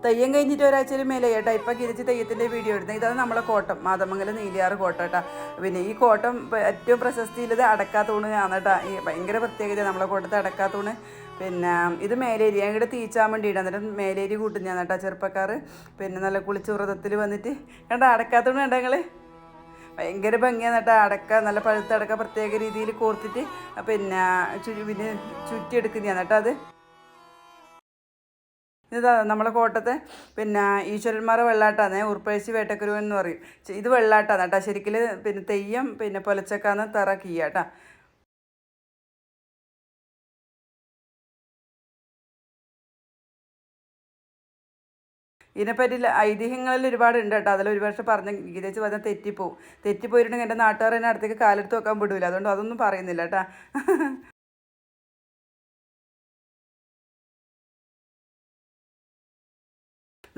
തെയ്യം കഴിഞ്ഞിട്ട് ഒരാഴ്ചയിൽ മേലെ കേട്ടോ ഇപ്പം കിരിച്ച് തെയ്യത്തിൻ്റെ വീഡിയോ ഇടുന്നത്. ഇതാണ് നമ്മളെ കോട്ടം, മാതമംഗലം നീലിയാറ് കോട്ടം കേട്ടോ. പിന്നെ ഈ കോട്ടം ഏറ്റവും പ്രശസ്തിയുള്ളത് അടക്കാത്തൂണ് ആണ് കേട്ടോ. ഈ ഭയങ്കര പ്രത്യേകത നമ്മളെ കോട്ടത്തെ അടക്കാത്തൂണ്. പിന്നെ ഇത് മേലേരി ഞങ്ങളുടെ തീച്ചാൻ വേണ്ടിയിട്ട് എന്നിട്ട് മേലേരി കൂട്ടുന്നതാണ് കേട്ടോ ചെറുപ്പക്കാർ. പിന്നെ നല്ല കുളിച്ച് വ്രതത്തിൽ വന്നിട്ട് കണ്ടോ അടക്കാത്തൂണ് കണ്ടോ ഞങ്ങൾ. ഭയങ്കര ഭംഗിയാണ് കേട്ടോ. അടക്ക നല്ല പഴുത്ത അടക്ക പ്രത്യേക രീതിയിൽ കോർത്തിട്ട് പിന്നെ ചുറ്റിയെടുക്കുന്നതാണ് കേട്ടോ. അത് ഇതാ നമ്മളെ കോട്ടത്തെ പിന്നെ ഈശ്വരന്മാരെ വെള്ളാട്ടാണ്, ഉറുപ്പഴശ്ശി വേട്ടക്കുരുവൻ എന്ന് പറയും. ഇത് വെള്ളാട്ടാണ് കേട്ടോ. ശരിക്കും പിന്നെ തെയ്യം പിന്നെ പൊലച്ചക്കാന്ന് തറ കീയ കേട്ടോ. ഇതിനെപ്പറ്റി ഐതിഹ്യങ്ങളിൽ ഒരുപാടുണ്ട് കേട്ടോ. അതിൽ ഒരു പക്ഷേ പറഞ്ഞ ഗീതേച്ച് പറഞ്ഞാൽ തെറ്റിപ്പോയിട്ടുണ്ടെങ്കിൽ എൻ്റെ നാട്ടുകാർ തന്നെ അടുത്തേക്ക് കാലെടുത്ത് വെക്കാൻ വിടൂല. അതുകൊണ്ട് അതൊന്നും പറയുന്നില്ല കേട്ടോ.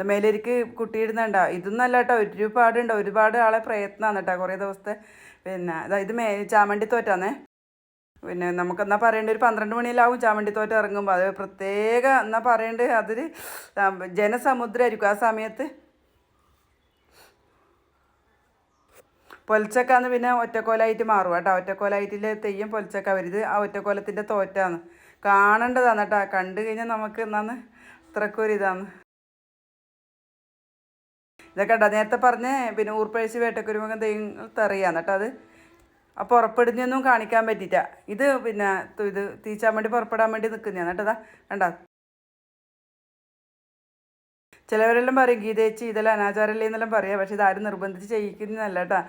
മേലേക്ക് കുട്ടിയിടുന്നുണ്ടോ ഇതൊന്നല്ല കേട്ടോ. ഒരുപാട് ആളെ പ്രയത്നമാണ് കേട്ടോ കുറേ ദിവസത്തെ. പിന്നെ ഇത് ചാമണ്ടി തോറ്റാന്നേ. പിന്നെ നമുക്കെന്നാൽ പറയേണ്ടത് ഒരു 12 മണിയിലാവും ചാമണ്ടി തോറ്റ ഇറങ്ങുമ്പോൾ. അത് പ്രത്യേക എന്നാൽ പറയേണ്ടത് അതൊരു ജനസമുദ്രമായിരിക്കും ആ സമയത്ത്. പൊലച്ചക്കാന്ന് പിന്നെ ഒറ്റക്കോലായിട്ട് മാറും കേട്ടോ. ഒറ്റക്കോലായിട്ടിലെ തെയ്യം പൊലച്ചക്ക വരുത്. ആ ഒറ്റക്കോലത്തിൻ്റെ തോറ്റാന്ന് കാണേണ്ടതാണ് കേട്ടോ. കണ്ടു കഴിഞ്ഞാൽ നമുക്ക് എന്നാന്ന് അത്രക്കൊരിതാണ്. ഇതൊക്കെ കേട്ടോ നേരത്തെ പറഞ്ഞ് പിന്നെ ഊർപ്പഴശ്ശി വേട്ടക്കുരുമകൻ തെയ്യങ്ങൾ അറിയാന്ന് കേട്ടോ. അത് ആ പുറപ്പെടുന്നൊന്നും കാണിക്കാൻ പറ്റിയിട്ട. ഇത് പിന്നെ ഇത് തീച്ചാൻ വേണ്ടി പുറപ്പെടാൻ വേണ്ടി നിൽക്കുന്നതാണ് കേട്ടോ. കണ്ടോ ചിലവരെല്ലാം പറയും ഗീതേച്ചി ഇതെല്ലാം അനാചാരമല്ലേ എന്നെല്ലാം പറയാം. പക്ഷെ ഇതാരും നിർബന്ധിച്ച് ചെയ്യിക്കുന്നതല്ല കേട്ടോ.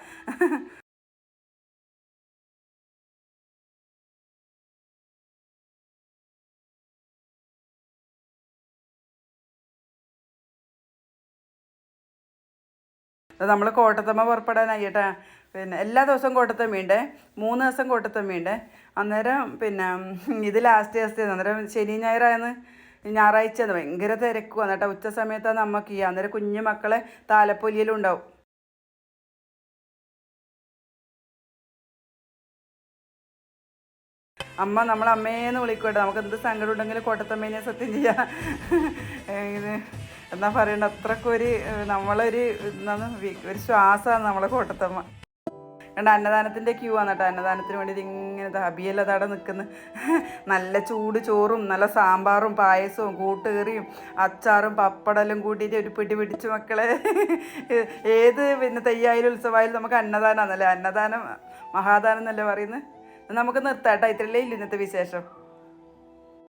നമ്മൾ കോട്ടത്തമ്മ പുറപ്പെടാനായി കേട്ടാ. പിന്നെ എല്ലാ ദിവസവും കോട്ടത്തമ്മയുണ്ട്, 3 ദിവസം കോട്ടത്തമ്മയുണ്ട്. അന്നേരം പിന്നെ ഇത് ലാസ്റ്റ് ദിവസത്തെ അന്നേരം ശനി ഞായറായെന്ന് ഞായറാഴ്ചയാണ് ഭയങ്കര തിരക്കുവാണ് കേട്ടോ. ഉച്ച സമയത്താണ് അമ്മക്ക് ചെയ്യുക. അന്നേരം കുഞ്ഞു മക്കളെ താലപ്പൊലിയിലും ഉണ്ടാവും. അമ്മ നമ്മളമ്മേന്ന് വിളിക്കട്ടെ. നമുക്ക് എന്ത് സങ്കടം ഉണ്ടെങ്കിലും കോട്ടത്തമ്മേനെ സത്യം ചെയ്യാം. ഇത് എന്നാ പറയണ്ട അത്രക്കൊരു നമ്മളൊരു ഒരു ശ്വാസമാണ് നമ്മളെ കോട്ടത്തമ്മ. കണ്ട അന്നദാനത്തിൻ്റെ ക്യൂ ആണ് കേട്ടോ. അന്നദാനത്തിന് വേണ്ടിയിട്ട് ഇങ്ങനെ അബിയെല്ലാം അവിടെ നിൽക്കുന്നു. നല്ല ചൂട് ചോറും നല്ല സാമ്പാറും പായസവും കൂട്ടുകറിയും അച്ചാറും പപ്പടെല്ലാം കൂട്ടിയിട്ട് ഒരു പിടി പിടിച്ച് മക്കളെ. ഏത് പിന്നെ തെയ്യായാലും ഉത്സവമായാലും നമുക്ക് അന്നദാനമാണല്ലേ. അന്നദാനം മഹാദാനം എന്നല്ലേ പറയുന്നത്. നമുക്ക് നിർത്താം കേട്ടോ. ഇത്രയല്ലേ ഇല്ല ഇന്നത്തെ വിശേഷം.